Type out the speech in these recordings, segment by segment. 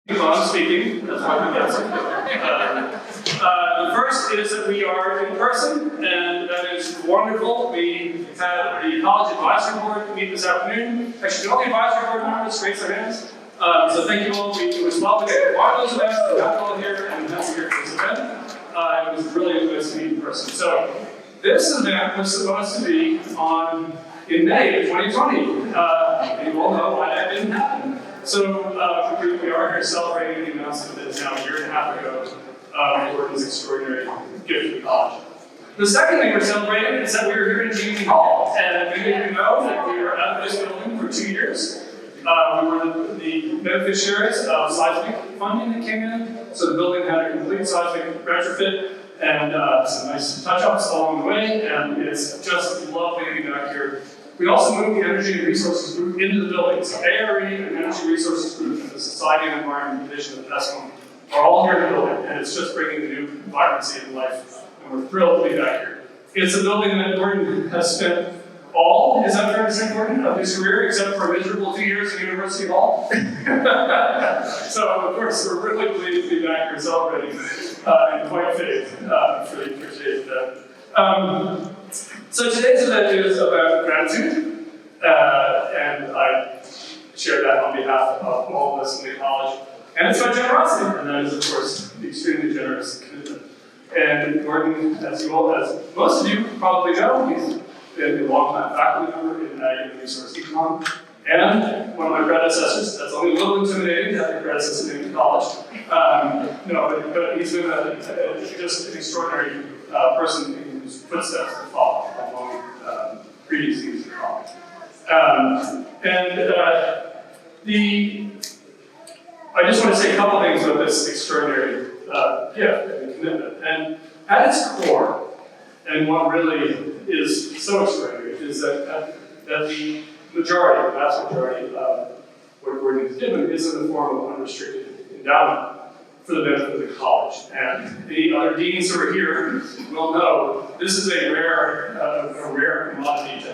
Well, I'm speaking, that's why I'm guessing. The first is that we are in person, and that is wonderful. We had the college advisory board meet this afternoon. Actually, all the advisory board members raise their hands. So thank you all. It was lovely to watch those events, to have you all here, and have you here for this event. It was really nice to meet in person. So this event was supposed to be in May of 2020. You all know why that didn't happen. So we are here celebrating the announcement that is now a year and a half ago Gordon's extraordinary gift to the college. The second thing we're celebrating is that we were here in Giannini Hall, and many of you know that we were at this building for 2 years. We were the beneficiaries of seismic funding that came in, so the building had a complete seismic retrofit and some nice touch-ups along the way, and it's just lovely to be back here. We also moved the Energy and Resources Group into the building. So ARE and Energy Resources Group and the Society and Environment Division of PESCOM are all here in the building, and it's just bringing the new vibrancy to life, and we're thrilled to be back here. It's a building that Gordon has spent is that fair to say, Gordon, of his career, except for a miserable 2 years at University Hall? So, of course, we're really pleased to be back here celebrating, and quite fitting. Really appreciate that. So today's event is about gratitude, and I share that on behalf of all of us in the college. And it's about generosity, and that is, of course, the extremely generous commitment. And Gordon, as most of you probably know, he's been a long-time faculty member in Ag and Resource Econ, and one of my predecessors. That's only a little intimidating to have your predecessor in college. But he's been just an extraordinary person in whose footsteps to follow among previous years of college. I just want to say a couple things about this extraordinary gift and commitment. And at its core, and what really is so extraordinary, is that the vast majority of what Gordon has given is in the form of unrestricted endowment for the benefit of the college. And the other deans who are here will know this is a rare commodity to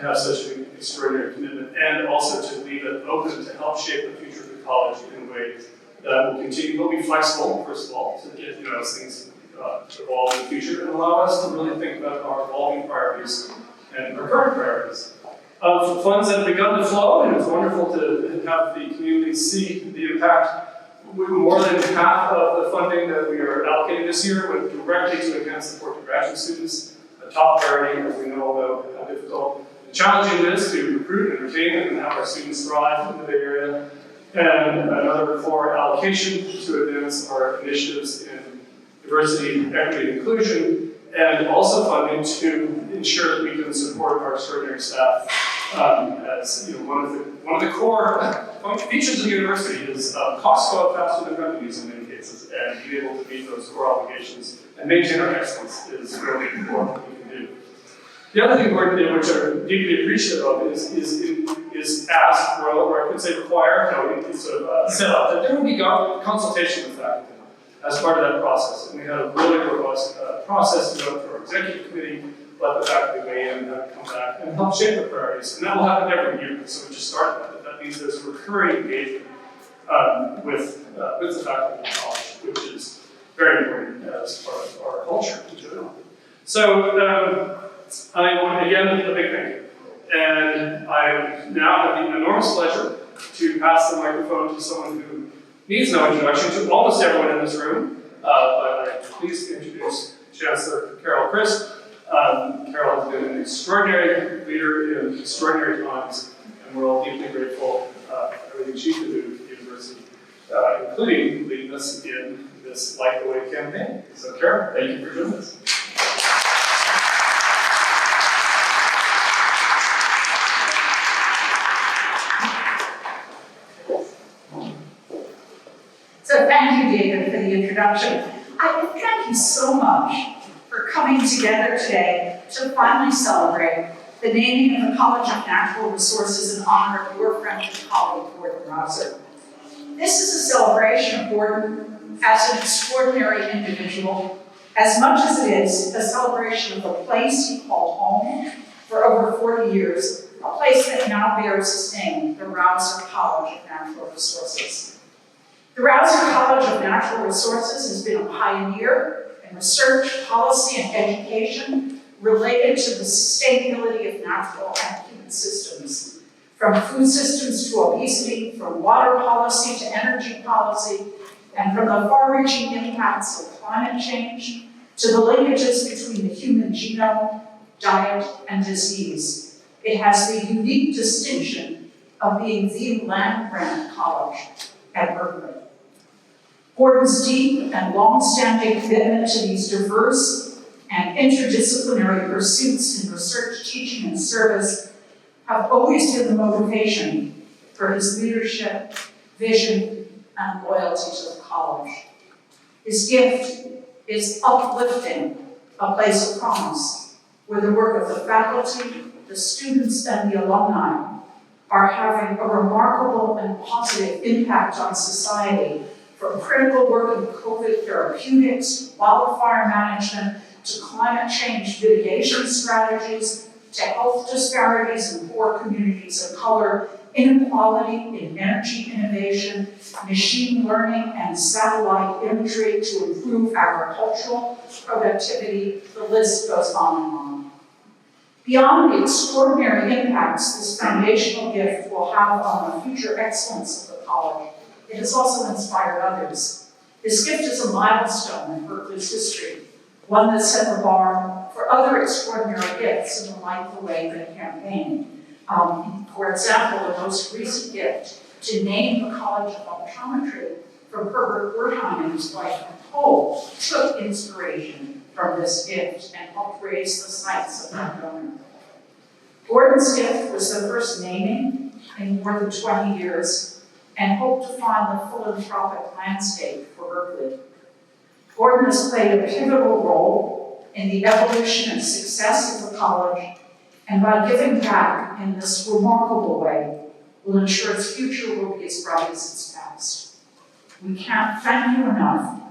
have such an extraordinary commitment, and also to leave it open to help shape the future of the college in a way that will continue. We'll be flexible, first of all, to get as things evolve in the future, and allow us to really think about our evolving priorities and our current priorities. Of funds that have begun to flow, and it's wonderful to have the community see the impact. More than half of the funding that we are allocating this year went directly to enhance support to graduate students, a top priority, as we know about how difficult and challenging it is to recruit and retain and have our students thrive in the Bay Area. And another core allocation to advance our initiatives in diversity, equity, and inclusion, and also funding to ensure that we can support our extraordinary staff. As one of the core features of the university is costs go up faster than revenues in many cases, and being able to meet those core obligations and maintain our excellence is really important what we can do. The other thing Gordon did, which I'm deeply appreciative of, is ask, or I could say require, set up that there would be consultation with faculty as part of that process. And we had a really robust process to go through our executive committee, let the faculty weigh in, come back, and help shape the priorities. And that will happen every year. So we just started that. But that means there's a recurring engagement with the faculty of the college, which is very important as part of our culture in general. So I want, again, a big thank you. And I now have the enormous pleasure to pass the microphone to someone who needs no introduction to almost everyone in this room. But I'm pleased to introduce Chancellor Carol Christ. Carol has been an extraordinary leader in extraordinary times, and we're all deeply grateful for everything she can do for the university, including leading us in this Light the Way campaign. So Carol, thank you for doing this. So thank you, David, for the introduction. Thank you so much for coming together today to finally celebrate the naming of the College of Natural Resources in honor of your friend and colleague, Gordon Rausser. This is a celebration of Gordon as an extraordinary individual, as much as it is a celebration of the place he called home for over 40 years, a place that now bears his name, the Rausser College of Natural Resources. The Rausser College of Natural Resources has been a pioneer in research, policy, and education related to the sustainability of natural and human systems, from food systems to obesity, from water policy to energy policy, and from the far-reaching impacts of climate change to the linkages between the human genome, diet, and disease. It has the unique distinction of being the land-grant college at Berkeley. Gordon's deep and long-standing commitment to these diverse and interdisciplinary pursuits in research, teaching, and service have always been the motivation for his leadership, vision, and loyalty to the college. His gift is uplifting a place of promise, where the work of the faculty, the students, and the alumni are having a remarkable and positive impact on society, from critical work in COVID therapeutics, wildfire management, to climate change mitigation strategies, to health disparities in poor communities of color, inequality in energy innovation, machine learning and satellite imagery to improve agricultural productivity. The list goes on and on. Beyond the extraordinary impacts this foundational gift will have on the future excellence of the college, it has also inspired others. This gift is a milestone in Berkeley's history, one that set the bar for other extraordinary gifts in the Light the Way campaign. For example, the most recent gift to name the College of Optometry from Herbert Wertheim and his wife Nicole took inspiration from this gift and helped raise the sights of that donor. Gordon's gift was the first naming in more than 20 years and hoped to find the philanthropic landscape for Berkeley. Gordon has played a pivotal role in the evolution and success of the college, and by giving back in this remarkable way, will ensure its future will be as bright as its past. We can't thank you enough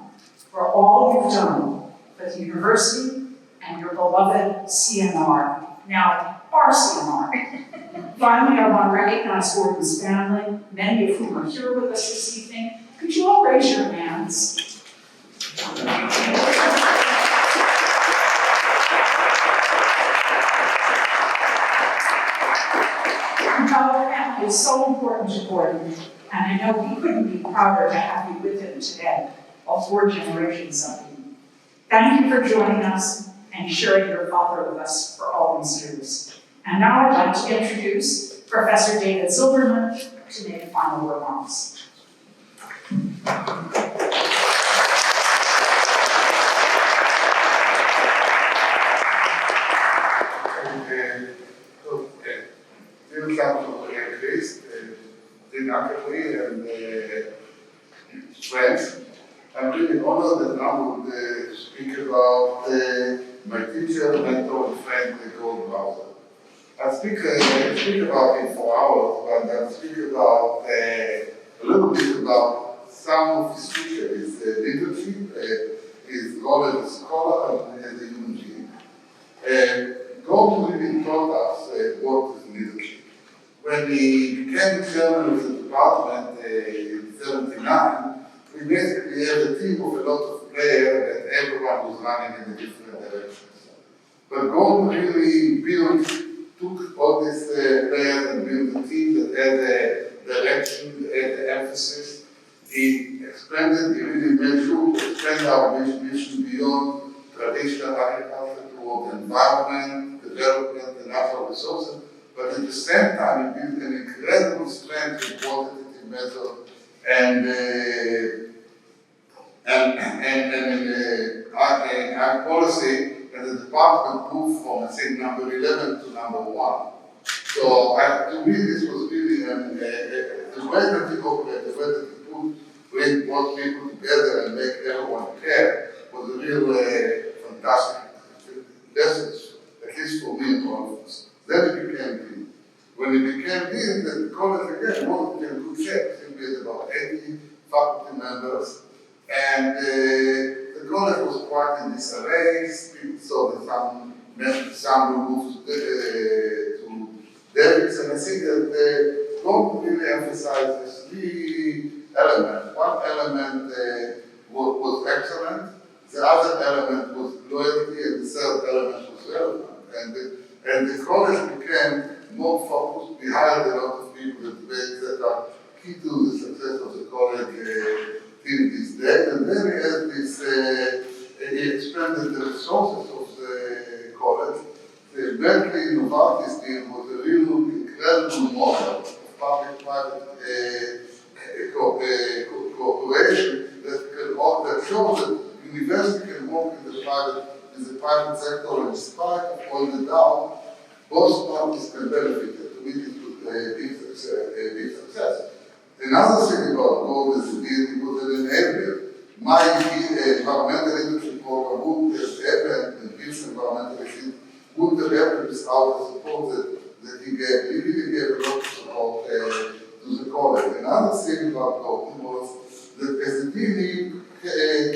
for all you've done for the university and your beloved CNR, now RCNR. Finally, I want to recognize Gordon's family, many of whom are here with us this evening. Could you all raise your hands? Our family is so important to Gordon, and I know he couldn't be prouder to have you with him today, all 4 generations of you. Thank you for joining us and sharing your father with us for all these years. And now I'd like to introduce Professor David Silberman to make final remarks. Welcome to Chris, Dean Ackerley, and friends. I'm really honored that I would speak about my teacher, mentor, and friend, Rausser. I'll speak about him for hours, but I'll speak about a little bit about some of his features, his leadership, his role as a scholar, and as a human being. Gordon really taught us what is leadership. When he became chairman of the department in 1979, we basically had a team of a lot of players that everyone was running in a different direction. But Gordon really took all these players and built a team that had a direction, that had the emphasis. He expanded, he really made sure to expand our mission beyond traditional agriculture toward environment, development, and natural resources. But at the same time, he built an incredible strength in quantitative method and in ag policy, and the department moved from, I think, number 11 to number 1. So to me, this was really the way that he operated, the way that he brought people together and make everyone care was a real fantastic lesson, at least for me and all of us. Then he became dean. When he became dean, the college again was in good shape. I think we had about 80 faculty members, and the college was quite in disarray. People saw that some were moved to Davis, and I think that Gordon really emphasizes 3 elements. One element was excellent, the other element was loyalty, and the third element was relevant. And the college became more focused. We hired a lot of people that are key to the success of the college till this day. And then we had this, he expanded the resources of the college. The Berkeley Novartis deal was a real incredible model of public-private cooperation that shows that university can work in the private sector, and despite of all the doubt, both parties can benefit. To me, it was a big success. Another thing about gold is it was an enabler. My environmental leadership program would have happened, and his environmental leadership would have happened without the support that he gave. He really gave a lot of support to the college. Another thing about Gordon was that as a dean, he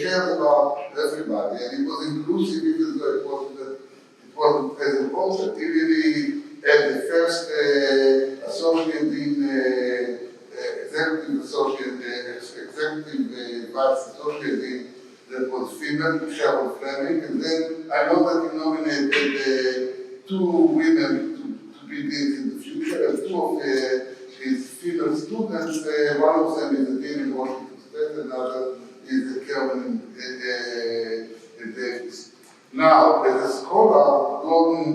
cared about everybody, and it was inclusive even though it wasn't as important. He really had the first associate dean, executive vice associate dean that was female, Cheryl Fleming, and then I know that he nominated 2 women to be deans in the future, and 2 of his female students, one of them is a dean in Washington State, another is a Kelvin in Davis. Now, as a scholar, Gordon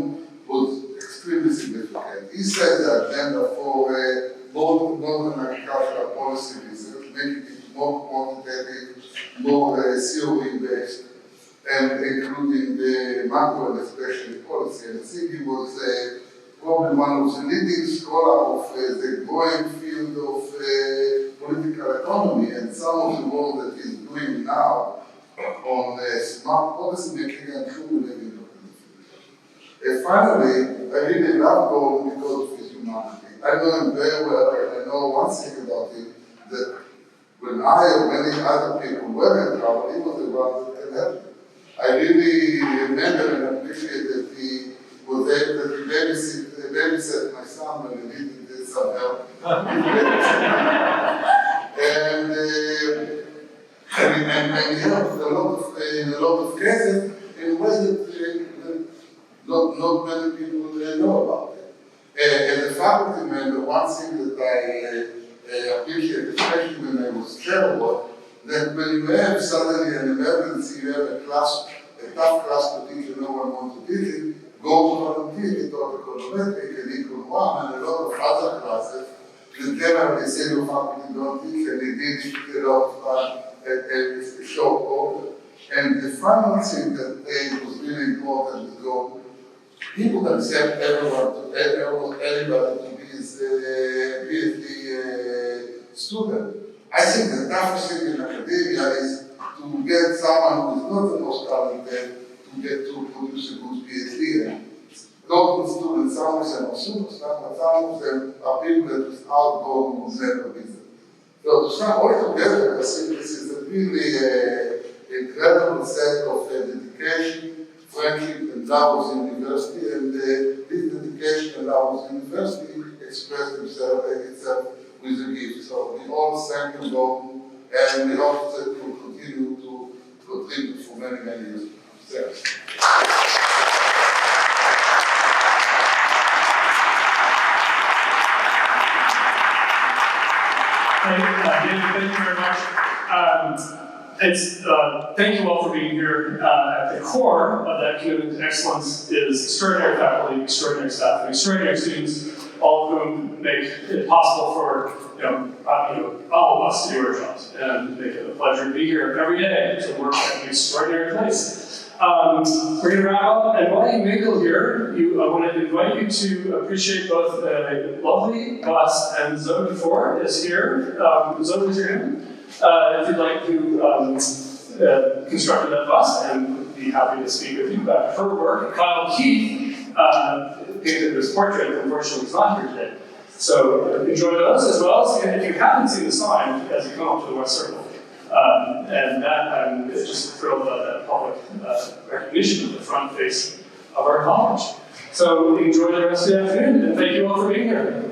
was extremely significant. He set the agenda for modern agricultural policy research, making it more quantitative, more theory-based, and including the macro and especially policy. And I think he was probably one of the leading scholars of the growing field of political economy, and some of the work that he's doing now on smart policy making and true living. Finally, I really love Gordon because of his humanity. I know him very well, and I know one thing about him, that when I or many other people were in trouble, he was the one that can help me. I really remember and appreciate that he was able to babysit my son when he needed some help. And he helped in a lot of cases in ways that not many people know about it. As a faculty member, one thing that I appreciate, especially when I was chair, was that when you have suddenly an emergency, you have a tough class to teach and no one wants to teach it, go to volunteer, he taught econometric and Econ 1 and a lot of other classes that generally senior faculty don't teach, and he did it a lot of time at a short order. And the final thing that was really important is go, he would accept anybody to be his PhD student. I think the toughest thing in academia is to get someone who is not the most talented to get to produce a good PhD. And Gordon students, some of them are superstars, but some of them are people that without Gordon would never be there. So to sum all together, I think this is a really incredible set of dedication, friendship, and Davos University, and this dedication and Davos University expressed itself with a gift. So we all thank you, Gordon, and we hope that we will continue to contribute for many, many years. Thanks. Thank you very much. Thank you all for being here. At the core of that commitment to excellence is extraordinary faculty, extraordinary staff, and extraordinary students, all of whom make it possible for all of us to do our jobs and make it a pleasure to be here every day to work at an extraordinary place. We're going to wrap up, and while you mingle here, I want to invite you to appreciate both a lovely bus, and Zoe Ford is here. Zoe, is your hand? If you'd like to construct that bus, and would be happy to speak with you about her work. Kyle Keith painted this portrait, unfortunately he's not here today. So enjoy those, as well as if you haven't seen the sign as you come up to the West Circle. And that, I'm just thrilled about that public recognition of the front face of our college. So enjoy the rest of the afternoon, and thank you all for being here.